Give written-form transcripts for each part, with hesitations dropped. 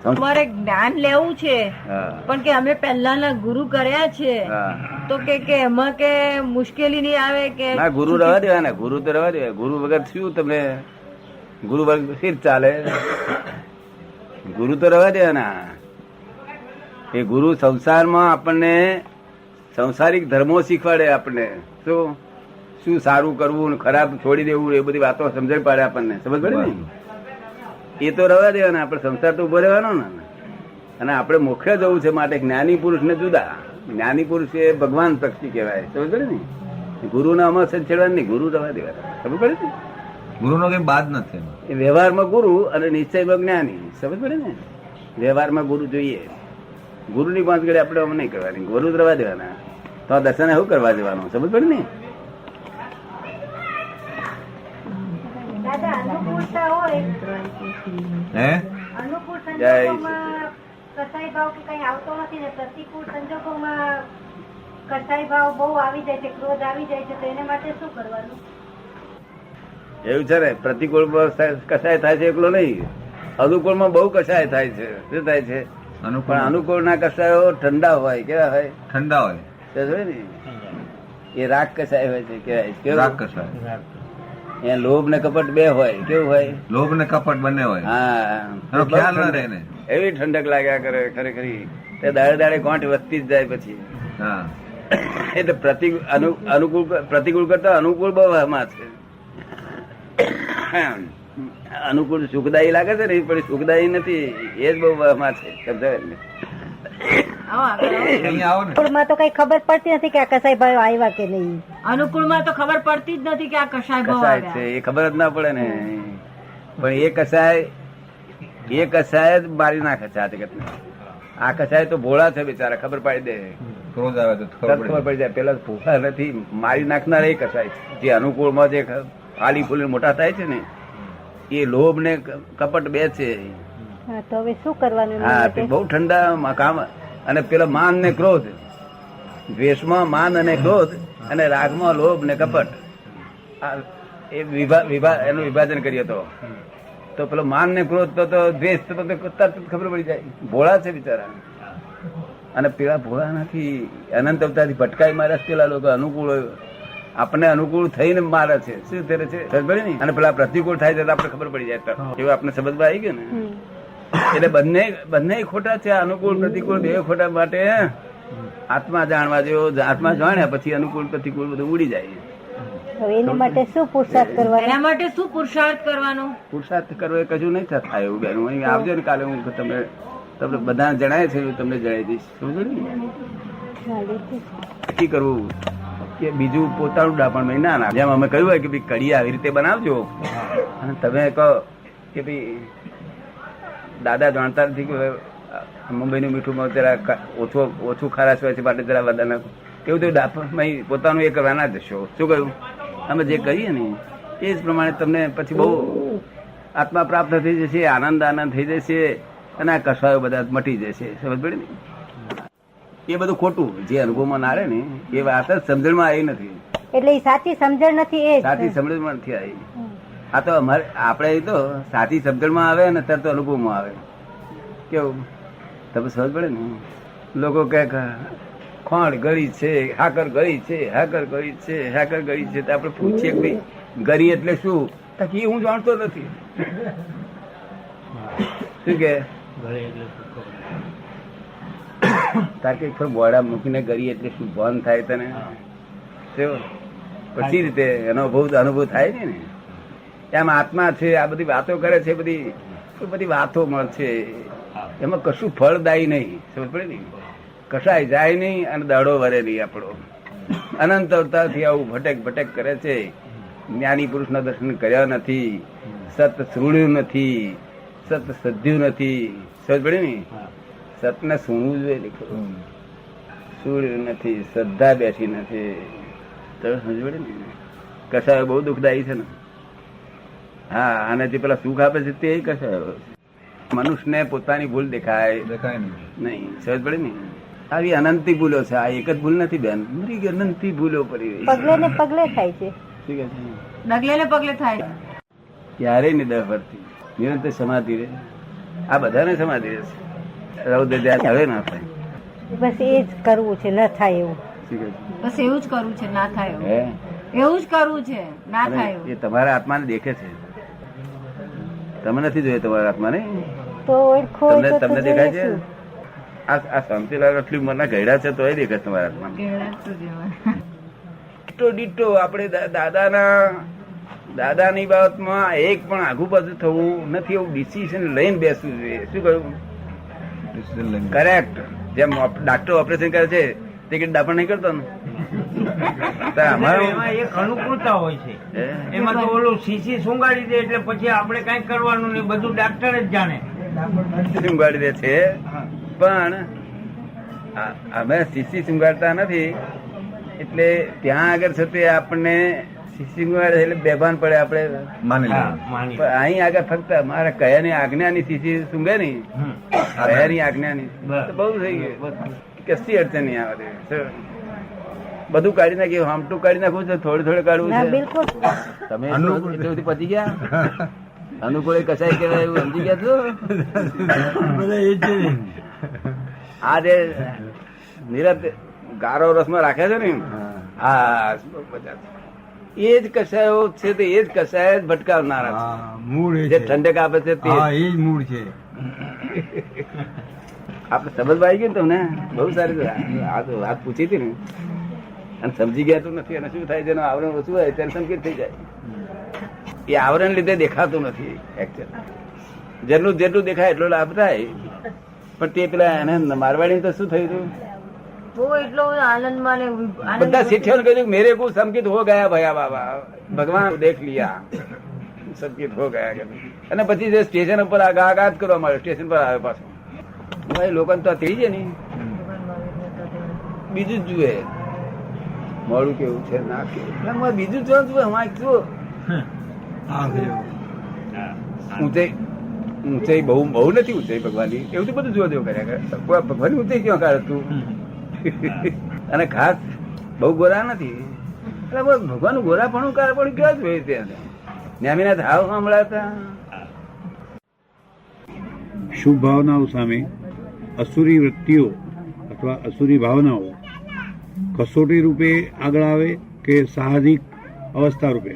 તમારે જ્ઞાન લેવું છે પણ કે અમે પહેલાના ગુરુ કર્યા છે તો કે એમાં કે મુશ્કેલી નહીં આવે કે ના ગુરુ રહેવા દેવા ને, ગુરુ તો રહેવા દેવા. ગુરુ વગર શું તમને ગુરુ વગર શી ચાલે? ગુરુ તો રહેવા દેવા ના. એ ગુરુ સંસારમાં આપણને સંસારિક ધર્મો શીખવાડે. આપણને શું શું સારું કરવું, ખરાબ છોડી દેવું, એ બધી વાતો સમજણ પાડે આપણને. સમજ પડે ને? એ તો રહેવા દેવાના. આપણે સંસાર તો ઉભો રહેવાનો ને. અને આપણે મોક્ષે જવું છે માટે જ્ઞાની પુરુષ ને જુદા. જ્ઞાની પુરુષ એ ભગવાન પક્ષી કહેવાય. સમજ પડે ને? ગુરુ ના આમાં છેડવા નહીં, ગુરુ રહેવા દેવાના. સમજ પડે ને? ગુરુ નો કઈ બાદ નથી. એ વ્યવહારમાં ગુરુ અને નિશ્ચયમાં જ્ઞાની. સમજ પડે ને? વ્યવહારમાં ગુરુ જોઈએ. ગુરુની પાંચ ઘડી આપણે આમ નહીં કરવાની, ગુરુ જ રહેવા દેવાના. તો દર્શન એવું કરવા દેવાનું. સમજ પડે ને? અનુકૂળતા હોય, હે અનુકૂળ જય સંજોગોમાં કસાઈ ભાવ કે કઈ આવતો નથી ને પ્રતિકૂળ સંજોગોમાં કસાઈ ભાવ બહુ આવી જાય છે, ક્રોધ આવી જાય છે, તો એના માટે શું કરવાનું? એવું છે ને, પ્રતિકૂળ કસાય થાય છે એકલો નહીં, અનુકૂળમાં બહુ કસાય થાય છે. શું થાય છે? પણ અનુકૂળ ના કસાયો ઠંડા હોય. કેવા હોય? ઠંડા હોય. ને એ રાગ કસાય હોય છે. કેવાય રાગ કસાય. એ લોભ ને કપટ બે હોય. કેવું હોય? લોભ ને કપટ બંને હોય. હા, એનો ખ્યાલ ના રહે ને. એવી ઠંડક લાગ્યા કરે ખરેખરી. તે દાડે દાડે ગાંઠ વધતી જ જાય પછી. હા, એટલે પ્રતિકૂળ કરતા અનુકૂળ બહુ વહમાં છે. અનુકૂળ સુખદાયી લાગે છે ને, પણ સુખદાયી નથી. એ જ બહુ વહમાં છે. સમજાય ને? અહીંયા આવો ને. અનુકૂળમાં તો કઈ ખબર પડતી નથી કે આ કસાઈ ભાવ આવ્યા કે નહીં. અનુકૂળમાં તો ખબર પડતી જ નથી કે આ કશાય ભાવ કસાય આવ્યા. છે એ ખબર જ ના પડે ને. પણ એ કસાય જ મારી નાખે છે આ જગતને. આ કસાય તો ભોળા છે બિચારા, ખબર પાડી દે. ક્રોધ આવે તો ખબર પડી જાય. પેલા ભૂખા નથી, મારી નાખનાર એ કસાય છે. જે અનુકૂળમાં જે ફાલી ફૂલી મોટા થાય છે ને, એ લોભ ને કપટ બે છે. હા, તો હવે શું કરવાનું? હા, તે બહુ ઠંડા કામ. અને પેલા માન ને ક્રોધ, દ્વેષમાં માન અને ક્રોધ, અને રાગમાં લોભ ને કપટ. એ એનું વિભાજન કરીએ તો પેલો માન ને ક્રોધ તો દ્વેષ તો તરત ખબર પડી જાય. ભોળા છે બિચારા. અને પેલા ભોળા નથી, અનંત અવતારથી ભટકાઈ મારે પેલા લોકો. અનુકૂળ આપણને અનુકૂળ થઈને મારે છે. શું કરે છે? ખબર ને? અને પેલા પ્રતિકૂળ થાય તો આપણે ખબર પડી જાય. એવું આપણે સમજમાં આવી ગયું ને. એટલે બંને ખોટા છે. અનુકૂળ પ્રતિકૂળ બે ખોટા. માટે આત્મા જાણવા જેવો. આત્મા જાણ્યા પછી અનુકૂળ પ્રતિકૂળ બધું ઉડી જાય. એના માટે શું પુરુષાર્થ કરવાનો? એના માટે શું પુરુષાર્થ કરવાનો? પુરુષાર્થ કરવો એ કશું નહીં થાય એવું. બેન અહીં આવજો ને કાલે, હું તમને બધા જણાય છે, તમને જણાવી દઈશ. સમજો ને? નક્કી કરવું કે બીજું પોતાનું ડાપણ ના ના. જેમ અમે કહ્યું હોય કે ભાઈ કઢી આવી રીતે બનાવજો, અને તમે કહો કે ભાઈ દાદા જાણતા નથી કે મુંબઈનું મીઠું જરા ઓછું ખારાશ હોય છે માટે જરા વધારે નાખો. કેવું થયું? ડાપણ પોતાનું એ કરવા ના જશો. શું કહ્યું? અમે જે કહીએ ને એ જ પ્રમાણે તમને પછી બહુ આત્મા પ્રાપ્ત થઈ જશે, આનંદ થઈ જશે, અને આ કસાયો બધા મટી જશે. સમજ પડી ને? એ બધું ખોટું. જે અનુભવમાં ના રહે ને એ વાત જ સમજણમાં આવી નથી. એટલે એ સાચી સમજણ નથી. એ સાચી સમજણમાં નથી આવી. આ તો અમારે આપણે તો સાચી સમજણમાં આવે ને ત્યારે તો અનુભવમાં આવે. કેવું? તમે સમજ પડે ને? લોકો કહે ખોંડ ગળી છે, હાકર ગળી છે, હાકર ગળી છે, હાકર ગળી છે. આપણે પૂછીએ કે ભાઈ ગરી એટલે શું? કે હું જાણતો નથી. શું કે તાકે બોડા મૂકીને ગરી એટલે શું ભાન થાય તને? પછી રીતે એનો અનુભવ થાય ને. એમ આત્મા છે. આ બધી વાતો કરે છે, બધી વાતો મળશે. એમાં કશું ફળદાયી નહીં. સમજ પડે ને? કસાય જાય નહીં અને દાડો વરે નહીં આપણો. અનંત અવતારથી આવું ભટેક કરે છે. જ્ઞાની પુરુષના દર્શન કર્યા નથી, સત શ્રુણ્યું નથી, સત સધ્યું નથી. સમજ પડે ને? સતને સુણવું જોઈએ, સુણ્યું નથી, શ્રદ્ધા બેઠી નથી. તમે સમજ પડે ને? કસાયો બહુ દુઃખદાયી છે ને. હા, અને જે પેલા સુખ આપે છે તે કસાયો. મનુષ્યને પોતાની ભૂલ દેખાય નહીં. સમજ પડે ને? આવી અનંતી ભૂલો છે. આ એક જ ભૂલ નથી બેન, મરી ગઈ અનંતી ભૂલો પડી રહી. પગલે ને પગલે થાય છે. ઠીક છે? ડગલે ને પગલે થાય. ક્યારેય નિદર્શ વર્તી નિરંતર સમાધિ રહે. આ બધાને સમાધિ રહેશે. રૌદ્ર ધ્યાન હવે ના થાય. બસ એ જ કરવું છે, ન થાય એવું. શું કહે છે? બસ એવું જ કરવું છે, ના થાય હે? એવું જ કરવું છે, ના અને થાય એ તમારા આત્માને દેખે છે. તમે નથી જોયે તમારા આત્માને? તો ઓળખો હોય તમને તો તમને જોઈએ દેખાય છે? શું? આ શાંતિલાલ આટલી ઉંમરના ઘરડા છે તોય દેખાય તમારા આત્માને. ડીટો ડીટો આપણે દાદાની બાબતમાં એક પણ આઘું પાછું થવું નથી, એવું ડિસિઝન લઈને બેસવું જોઈએ. શું કહ્યું? કરેક્ટ. જેમ ડાક્ટર ઓપરેશન કરે છે તે કે ડાપણ નહીં કરતો ને તો અમારું એમાં એક અનુકૂળતા હોય છે. હે? એમાં તો ઓલું શીશી સુંગાડી દે એટલે પછી આપણે કઈ કરવાનું નહીં, બધું ડાક્ટર જ જાણે. સુંગાડી દે છે, પણ અમે શીશી સુંગાડતા નથી. એટલે ત્યાં આગળ છે તે આપણને શીશી સુંગાડે એટલે બેભાન પડે આપણે માની લો. હા, માની. પણ અહીં આગળ ફક્ત મારા કયાની આજ્ઞાની શીશી સુંગે નહીં, કયાની આજ્ઞાની તો બહુ થઈ ગયું. કશી અડચણ નહીં આવે. બધું કાઢી નાખ્યું, હામટું કાઢી નાખવું છે, થોડું થોડું કાઢવું ના છે. બિલકુલ. તમે એટલું સુધી પહોંચી ગયા? અનુકૂળ કસાય કહેવાય એવું સમજી ગયા છો? આ જે નિરત ગારો રસમાં રાખે છે ને, હા, એ જ કસાયો છે, તે એ જ કસાય જ ભટકાવનારા છે. મૂળ જે ઠંડક આપે છે તે એ જ મૂળ છે. આપણે સમજ આવી ગઈ ને તમને? બહુ સારી આ તો વાત પૂછી હતી ને અને સમજી ગયા તો નથી. અને શું થાય, જેનું આવરણ ઓછું હોય ત્યારે સંકેત થઈ જાય. એ આવરણ લીધે દેખાતું નથી. જેટલું જેટલું દેખાય એટલો લાભ થાય. પણ તે પેલા એને મારવાડી તો શું થયું હતું? બહુ એટલો આનંદમાં ને બધા શીખ્યો કહ્યું મેરે કો સંકેત હો ગયા ભયા બાબા, ભગવાન દેખ લિયા, સંકેત હો ગયા. અને પછી જે સ્ટેશન ઉપર આઘાત કરવા માંડ્યો, સ્ટેશન પર આવે પાછો. ભાઈ લોકોને તો થઈ જાય ને, બીજું જ જુએ મોડું કેવું છે, ના કેવું, બીજું જો જુએ. અમારે શું ઊંચાઈ બહુ બહુ નથી, ઊંચાઈ ભગવાનની એવું તો બધું જોવા જેવું કર્યા કરે. ભગવાનની ઊંચાઈ ક્યાં કાઢે તું? અને ખાસ બહુ ગોરા નથી. એટલે ભગવાન ગોરાપણું કારપણું કેવા જોઈએ ત્યાં ન્યામીના ધાવ સાંભળાતા. શુભ ભાવનાઓ સામે અસુરી વૃત્તિઓ અથવા અસુરી ભાવનાઓ કસોટી રૂપે આગળ આવે કે સાહજિક અવસ્થા રૂપે?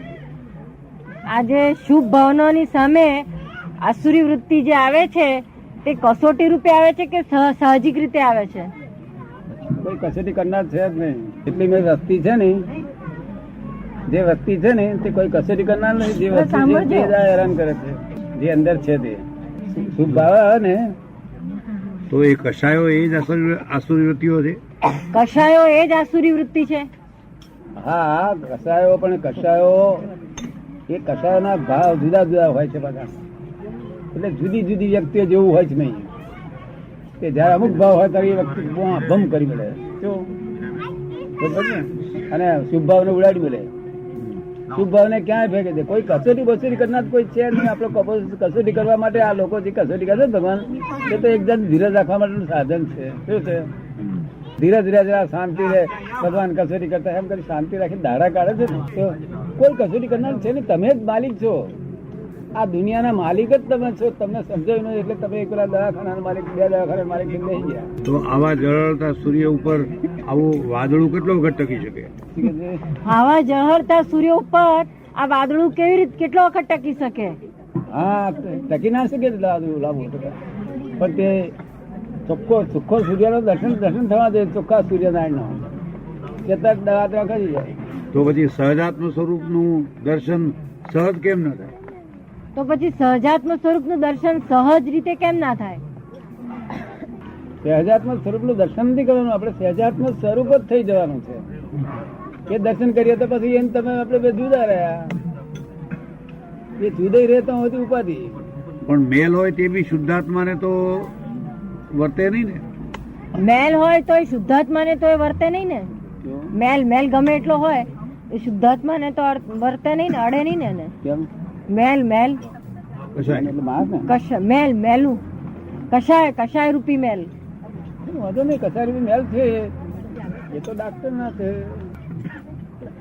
આજે શુભ ભાવનાની સામે આસુરી વૃત્તિ જે આવે છે તે કસોટી રૂપે આવે છે કે સાહજિક રીતે આવે છે? કોઈ કસોટી કરનાર છે જ નહીં. એટલી મેં વસ્તી છે ને, જે વસ્તી છે ને તે કોઈ કસોટી કરનાર નહીં. જે વસ્તી છે તે જ આ હેરાન કરે છે, જે અંદર છે તે શુભ ભાવ આવે ને. તો એ કશાયો એ જ આસુરી વૃત્તિઓ છે? કશાયો એ જ આસુરી વૃત્તિ છે. હા, કસાયો, પણ કસાયો એ કસાયોના ભાવ જુદા જુદા હોય છે બધા. એટલે જુદી જુદી વ્યક્તિઓ જેવું હોય જ નહીં. કે જયારે અમુક ભાવ હોય ત્યારે એ વ્યક્તિ ભમ કરી મળે અને શુભ ભાવ ને ઉડાડી મળે. શુભ ભાવ ને ક્યાંય ફેંકે છે? કોઈ કસોટી બસોટી કરનાર કોઈ છે નહીં. આપણે કસોટી કરવા માટે આ લોકો જે કસોટી કરે ભગવાન, એ તો એકદમ ધીરજ રાખવા માટેનું સાધન છે. શું છે? ધીરજ ધીરજ શાંતિ રહે. ભગવાન કસોટી કરતા એમ કરી શાંતિ રાખી દાડા કાઢે છે ને. તો કોઈ કસોટી કરનાર છે ને, તમે જ માલિક છો. આ દુનિયાના માલિક જ તમે છો. તમને સમજાયું નહીં એટલે તમે એક દવાખાના માલિક, બે દવાખાના માલિક નહીં ગયા. તો આવા જળહળતા સૂર્ય ઉપર આવું વાદળું કેટલો વખત ટકી શકે? આવા જહરતા સૂર્ય ઉપર આ વાદળું કેવી રીતે કેટલો વખત ટકી શકે? હા, ટકી ના શકે લાભો, પણ તે ચોખ્ખો સૂર્યનો દર્શન થવા દે. ચોખ્ખા સૂર્યનારાયણ નો કેટલાક દવા કરી જાય. તો પછી સહજાત્મ સ્વરૂપનું દર્શન સહજ કેમ ન થાય? તો પછી સહજાત્મ સ્વરૂપનું દર્શન સહજ રીતે કેમ ના થાય? સહજાત્મ સ્વરૂપનું દર્શન નથી કરવાનું, આપણે સહજાત્મ સ્વરૂપ જ થઈ જવાનું છે. એ દર્શન કરીએ તો પછી એને તમે આપણે બે જુદા રહ્યા, એ જુદા રહેતા હોતી ઉપાધિ. પણ મેલ હોય તે બી શુદ્ધાત્માને તો વર્તે નહીં ને? મેલ હોય તો શુદ્ધાત્માને તો વર્તે નહીં ને. મેલ ગમે એટલો હોય એ શુદ્ધાત્માને તો વર્તે નહીં ને, અડે નહીં ને એને. કેમ? મેલ કશાય એટલે માસ ને મેલું કશાય રૂપી મેલ. વાંધો નહીં, કસારી મેલ છે એ તો ડાક્ટર ના છે.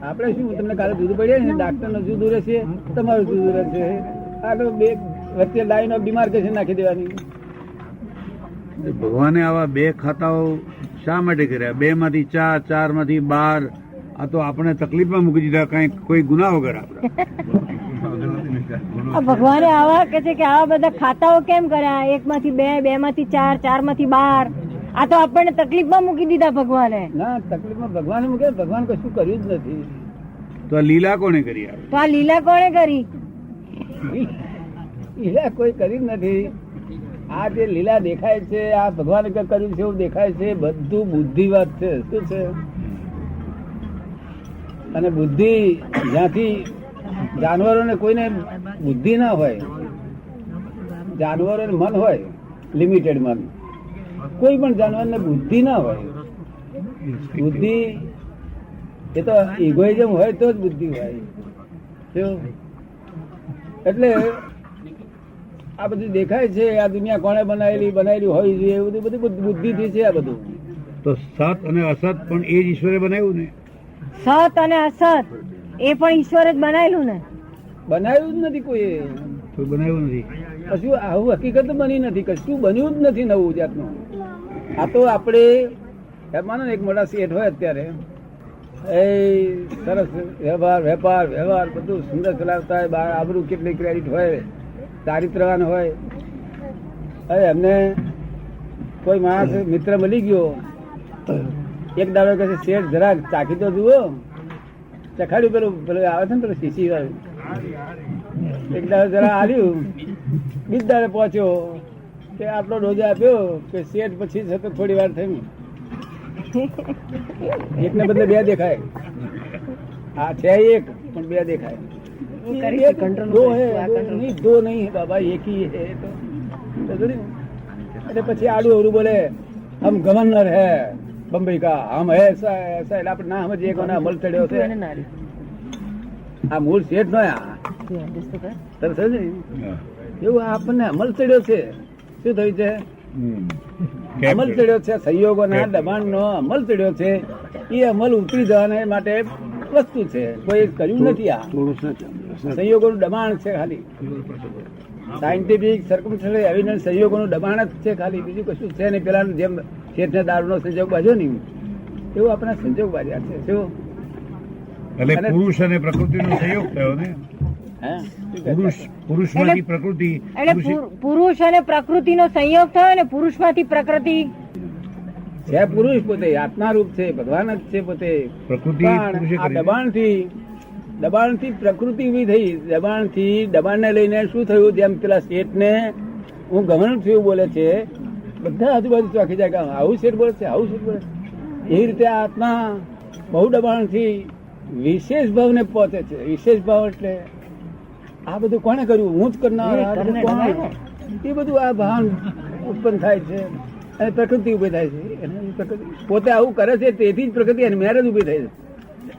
આપણે શું તમને કાલે જુદું પડે ને, ડાક્ટર નું જુદું રહેશે, તમારું જુદું રહેશે. આ તો બે વચ્ચે લાઈન ઓફ ડિમાર્કેશન નાખી દેવાની. ભગવાને આવા બે ખાતાઓ શા માટે કર્યા? 2 માંથી 4, 4 માંથી 12. આ તો આપણે તકલીફમાં મૂકી દીધા, કઈ કોઈ ગુના વગર આપણે. આ ભગવાને આવા કે છે કે આવા બધા ખાતાઓ કેમ કર્યા? 1 માંથી 2, 2 માંથી 4, 4 માંથી 12. આ તો આપણને તકલીફમાં મૂકી દીધા ભગવાને. ના, તકલીફમાં ભગવાન મૂકે, ભગવાન કશું કર્યું જ નથી. તો આ લીલા કોને કરી? આવે તો આ લીલા કોણે કરી? લીલા કોઈ કરી જ નથી. આ જે લીલા દેખાય છે, આ ભગવાને કર્યું છે એવું દેખાય છે, બધું બુદ્ધિવાદ છે. શું છે? અને બુદ્ધિ જ્યાંથી જાનવરોને કોઈને બુદ્ધિ ના હોય, જાનવરોને મન હોય, લિમિટેડ મન, કોઈ પણ જાનવરને બુદ્ધિ ના હોય. બુદ્ધિ એ તો ઇગોઇઝમ હોય તો જ બુદ્ધિ હોય. શું? એટલે આ બધું દેખાય છે, આ દુનિયા કોણે બનાવેલી હોય છે, એ બધું બુદ્ધિથી છે. આ બધું તો સત અને અસત પણ એ જ ઈશ્વરે બનાવ્યું ને? સત અને અસત એ પણ ઈશ્વરે જ બનાવેલું ને? બનાવ્યું જ નથી કોઈ. કોઈ બનાવ્યું નથી. કશું આવું હકીકત બની નથી, કશું બન્યું જ નથી નવું જાતનું. આ તો આપણે માનો ને એક મોટા શેઠ હોય અત્યારે, એ સરસ વ્યવહાર બધું સુંદર ચલાવતા હોય, બહાર આબરૂ કેટલી ક્રેડિટ હોય, ચારિત્રવાન હોય. હવે એમને કોઈ માણસ મિત્ર મળી ગયો, એક દાડો કહે છે શેઠ જરાક ચાખી તો જુઓ. ચખાડ્યું, પેલું આવે છે ને પેલું શીશી વાળું. એક દાડો જરા આલ્યું, બીજ દાડે પહોંચ્યો કે આટલો ડોઝ આપ્યો કે શેઠ પછી સતત થોડી વાર થઈ. એકને બદલે 2 દેખાય. આ છે એક પણ 2 દેખાય. દો નહીં બાબા, એક ही है. એટલે પછી આડું અવરું બોલે, હમ ગવર્નર હે બંબઈ કા, હમ એસા એસા. એટલે આપણે ના સમજીએ કોને અમલ ચડ્યો છે. આ મૂળ શેઠ નો એવું આપણને અમલ ચડ્યો છે. શું થયું છે? અમલ ચડ્યો છે, સંયોગોના દબાણનો અમલ ચડ્યો છે. એ અમલ ઉતરી જવાના માટે વસ્તુ છે, કોઈ કર્યું નથી. આ સંયોગોનું દબાણ છે ખાલી. સાયન્ટિફિક સર્કમસ્ટન્શિયલ એવિડન્સ સંયોગોનું દબાણ જ છે ખાલી, બીજું કશું છે નહીં. પેલા જેમ શેઠને દારૂનો સંજોગ બાજ્યો નહીં એવું આપણા સંજોગ બાજ્યા છે. શું? એટલે પુરુષ અને પ્રકૃતિનો સંયોગ થયો ને? પુરુષમાંથી પ્રકૃતિ. એટલે પુરુષ અને પ્રકૃતિનો સંયોગ થયો ને, પુરુષમાંથી પ્રકૃતિ છે. પુરુષ પોતે આત્મારૂપ છે, ભગવાન જ છે પોતે. પ્રકૃતિ આ દબાણથી પ્રકૃતિ ઉભી થઈ. દબાણને લઈને શું થયું? જેમ પેલા શેઠને હું ગમન થયું બોલે છે, બધા આજુબાજુ ચોકી જાય કે આવું શેઠ બોલે છે, આવું શેઠ બોલે છે. એવી રીતે આ આત્મા બહુ દબાણથી વિશેષ ભાવને પહોંચે છે. વિશેષ ભાવ એટલે આ બધું કોણે કર્યું? હું જ કરનાર. એ બધું આ ભાન ઉત્પન્ન થાય છે અને પ્રકૃતિ ઉભી થાય છે. પ્રકૃતિ પોતે આવું કરે છે, તેથી જ પ્રકૃતિ એની મેરેજ ઉભી થાય છે.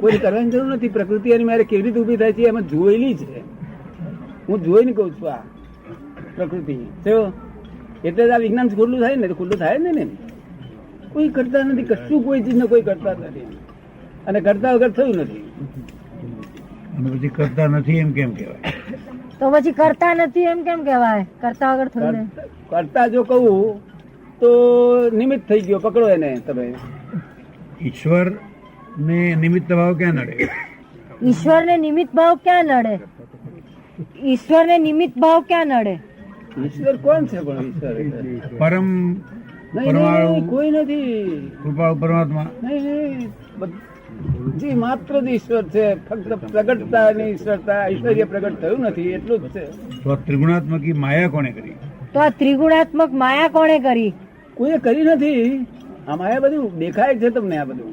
કોઈ કરવાની જરૂર નથી. પ્રકૃતિ એની મેરે કેવી રીતે ઉભી થાય છે એમાં જોયેલી છે. હું જોઈને કઉ છું આ પ્રકૃતિ. એટલે જ આ વિજ્ઞાન ખુલ્લું થાય ને, ખુલ્લું થાય ને. કોઈ કરતા નથી, કશું કોઈ ચીજ કોઈ કરતા નથી, અને કરતા વગર થયું નથી. પછી કરતા નથી એમ કેમ કહેવાય? તો પછી કરતા નથી એમ કેમ કહેવાય? કરતા વગર થયું. કરતા જો કહું તો નિમિત્ત થઈ ગયો, પકડો એને તમે. ઈશ્વર ને નિમિત્ત ભાવ ક્યાં નડે? ઈશ્વર ને નિમિત્ત ભાવ ક્યાં નડે? ઈશ્વર ને નિમિત્ત ભાવ ક્યાં નડે? ઈશ્વર કોણ છે? પણ ઈશ્વર પરમ નહીં, કોઈ નથી. કૃપાળુ પરમાત્મા નહીં, જી માત્ર જ ઈશ્વર છે. ફક્ત પ્રગટતા અને ઐશ્વર્ય પ્રગટ થયું નથી, એટલું જ છે. તો ત્રિગુણાત્મકી માયા કોને કરી? તો આ ત્રિગુણાત્મક માયા કોણે કરી? કોઈએ કરી નથી. આ માયા બધું દેખાય છે તમને. આ બધું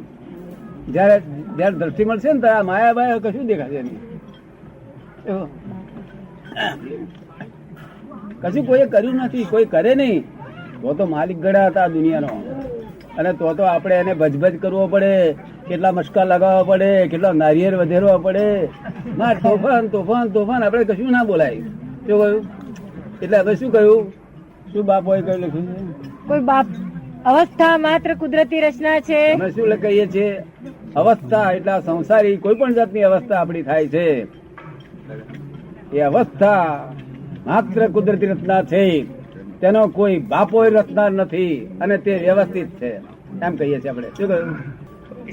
જયારે દ્રષ્ટિ મળશે ને ત્યારે માયા બાયા કશું દેખાશે નહીં. કશું કોઈએ કર્યું નથી, કોઈ કરે નહીં. તો માલિક ગળા હતા દુનિયાનો, અને તો આપણે એને ભજભજ કરવો પડે, કેટલા મસ્કા લગાવવા પડે, કેટલા નારિયેળ વધેરવા પડે. તોફાન આપણે કશું ના બોલાય. શું કહ્યું? એટલે હવે શું કહ્યું? શું બાપોએ કહ્યું લખ્યું છે? કોઈ બાપ અવસ્થા માત્ર કુદરતી રચના છે. અમે શું કહીએ છીએ? અવસ્થા એટલે સંસારી કોઈ પણ જાતની અવસ્થા આપણી થાય છે, એ અવસ્થા માત્ર કુદરતી રચના છે. તેનો કોઈ બાપોય રચનાર નથી અને તે વ્યવસ્થિત છે એમ કહીએ છીએ આપણે. શું કહ્યું?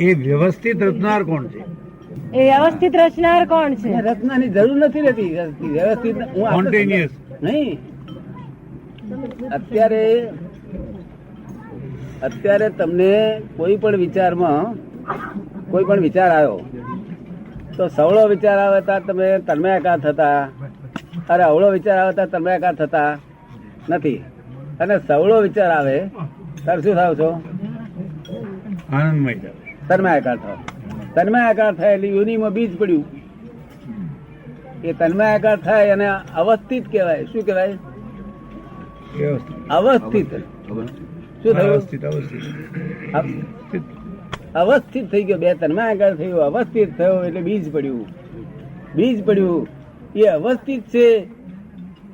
એ વ્યવસ્થિત રચનાર કોણ છે? એ વ્યવસ્થિત રચનાર કોણ છે? રચનાની જરૂર નથી રહેતી. વ્યવસ્થિત હું આપણે Spontaneous. નહીં. અત્યારે તમને કોઈ પણ વિચાર આવ્યો તો સવળો વિચાર આવે ત્યારે તમે તન્મયાકાર થતા, અરે અવળો વિચાર આવે ત્યારે તન્મયાકાર થતા નથી, અને સવળો વિચાર આવે ત્યારે શું થાવ છો? આનંદમય થાય. તન્મયાકાર થાવ. તન્મયાકાર થાય એટલે યોનિમાં બીજ પડ્યું. એ તન્મયાકાર થાય અને અવસ્થિત કહેવાય. શું કહેવાય? વ્યવસ્થિત. અવસ્થિત. શું થયું? અવસ્થિત. અવસ્થિત થઈ ગયો. બે તન્મયાકાર થયું, અવસ્થિત થયો એટલે બીજ પડ્યું. બીજ પડ્યું એ અવસ્થિત છે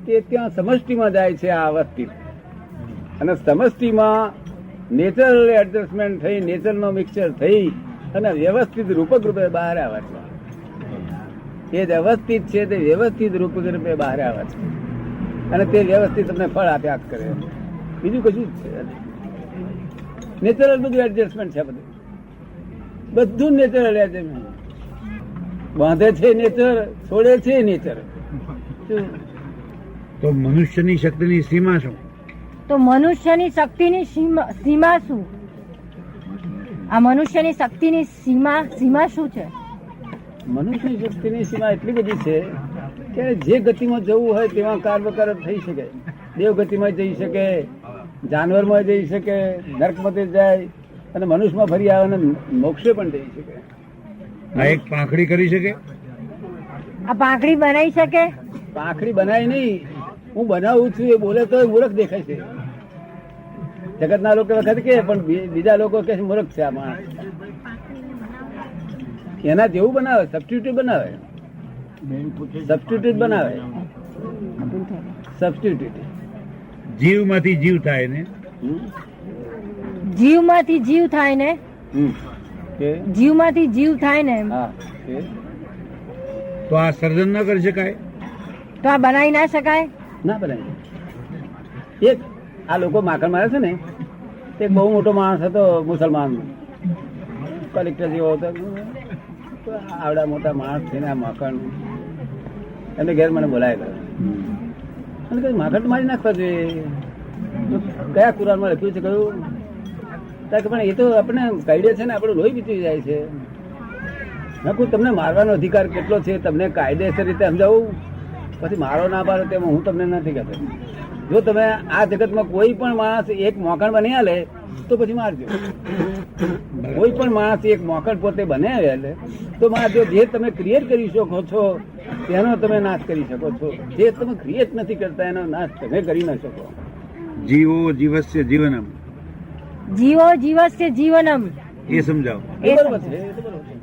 તે ત્યાં સમષ્ટિમાં જાય છે. આ અવસ્થિત અને સમષ્ટિમાં નેચરલ એડજસ્ટમેન્ટ થઈ, નેચરનો મિક્સચર થઈ અને વ્યવસ્થિત રૂપક રૂપે બહાર આવે છે. એ જ અવસ્થિત છે તે વ્યવસ્થિત રૂપક રૂપે બહાર આવે છે અને તે વ્યવસ્થિત તમને ફળ આપ્યા જ કરે. બીજું કશું જ છે નેચરલ બધું એડજસ્ટમેન્ટ છે. બધું નેચરલ એડજસ્ટમેન્ટ. બાંધે છે નેચર, છોડે છે નેચર. તો મનુષ્યની શક્તિની સીમા શું? તો મનુષ્યની શક્તિની સીમા શું? આ મનુષ્યની શક્તિની સીમા શું છે? મનુષ્યની શક્તિની સીમા એટલી બધી છે કે જે ગતિમાં જવું હોય તેમાં કાર્ય થઈ શકે. દેવ ગતિમાં જઈ શકે, જાનવરમાં જઈ શકે, નર્કમાં જાય અને મનુષ્યમાં ફરી આવે અને મોક્ષે પણ જઈ શકે. આ એક પાંખડી કરી શકે? આ પાંખડી બનાવી શકે? પાંખડી બનાવી નહીં, હું બનાવું છું એ બોલે તો મૂર્ખ દેખાય છે. જગતના લોકો વખત કે પણ બીજા લોકો કે મૂર્ખ છે આ માણસ. એના જેવું બનાવે, સબસ્ટિટ્યુટ બનાવે. જીવમાંથી જીવ થાય ને? જીવમાંથી જીવ થાય ને? કે જીવમાંથી જીવ થાય ને? હા કે તો આ સર્જન ન કરી શકાય? તો આ બનાવી ના શકાય? ના બનાવી. એક આ લોકો માખણ મારે છે ને, એક બહુ મોટો માણસ હતો મુસલમાન, કલેક્ટર જેવો હતો. આવડા મોટા માણસ થઈને આ માખણ એમને ઘેર મને બોલાય અને કહ્યું માખણ તો મારી નાખવા જોઈએ. કયા કુરાનમાં લખ્યું છે? કહ્યું પણ એ તો આપણે કાયદે છે ને, આપણું લોહી પીતી જાય છે. નાખું તમને મારવાનો અધિકાર કેટલો છે તમને કાયદેસર રીતે સમજાવું, પછી મારો ના પાડો તેમાં હું તમને નથી કહેતો. જો તમે આ જગતમાં કોઈ પણ માણસ એક મોકણ બની આલે તો પછી મારજો. કોઈ પણ માણસ એક મોકણ પોતે બનાવે એટલે તો મારજો. જે તમે ક્રિએટ કરી શકો છો તેનો તમે નાશ કરી શકો છો. જે તમે ક્રિએટ નથી કરતા એનો નાશ તમે કરી ન શકો. જીવો જીવસ્ય જીવનમ. જીવો જીવસ્ય જીવનમ એ સમજાવો. એ બરોબર છે, એ તો બરોબર છે.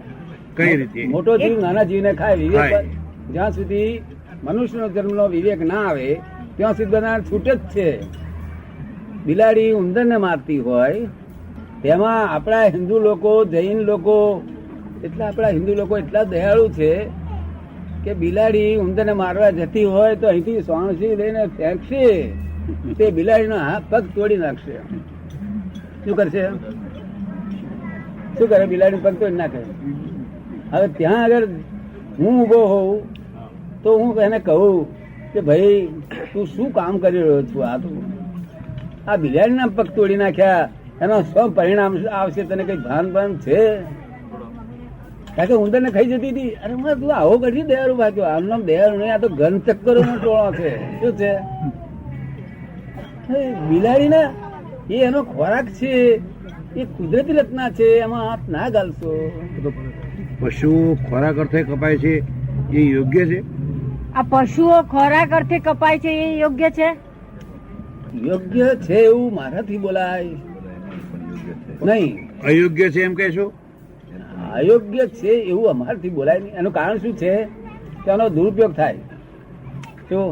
કઈ રીતે? મોટો જીવ નાના જીવને ખાય. વિવેક જ્યાં સુધી મનુષ્યનો જન્મનો વિવેક ના આવે ત્યાં સુધી બધા છૂટે જ છે. બિલાડી ઉંદરને મારતી હોય તેમાં આપણા હિન્દુ લોકો, જૈન લોકો, આપણા હિન્દુ લોકો એટલા દયાળુ છે કે બિલાડી ઉંદરને મારવા જતી હોય તો અહીંથી સોણસી લઈને ફેંકશે, તે બિલાડીનો હાથ પગ તોડી નાખશે. શું કરશે? શું કરે? બિલાડી પગ તોડી નાખે. હવે ત્યાં આગળ હું ઉભો હોઉં તો હું એને કહું કે ભાઈ તું શું કામ કરી રહ્યો છું? આ બિલાડીના પગ તોડી નાખ્યા, એનો શું પરિણામ આવશે તને કઈ ભાન છે? કારણ કે ઉંદર ને ખાઈ જતી હતી. અરે તું આવો કરતી દયાળુ ભાગ્યો. આમ નામ દયાળુ નહીં, આ તો ઘન ચક્કરો નો ટોળો છે. શું છે? બિલાડી ને એ એનો ખોરાક છે, એ કુદરતી રચના છે, એમાં હાથ ના ગાલશો. પશુઓ ખોરાક અર્થે કપાય છે એ યોગ્ય છે? આ પશુઓ ખોરાક અર્થે કપાય છે એ યોગ્ય છે? યોગ્ય છે એવું મારાથી બોલાય નહીં. અયોગ્ય છે એમ કહેશો? અયોગ્ય છે એવું અમારાથી બોલાય નહીં. એનું કારણ શું છે? તેનો દુરુપયોગ થાય. શું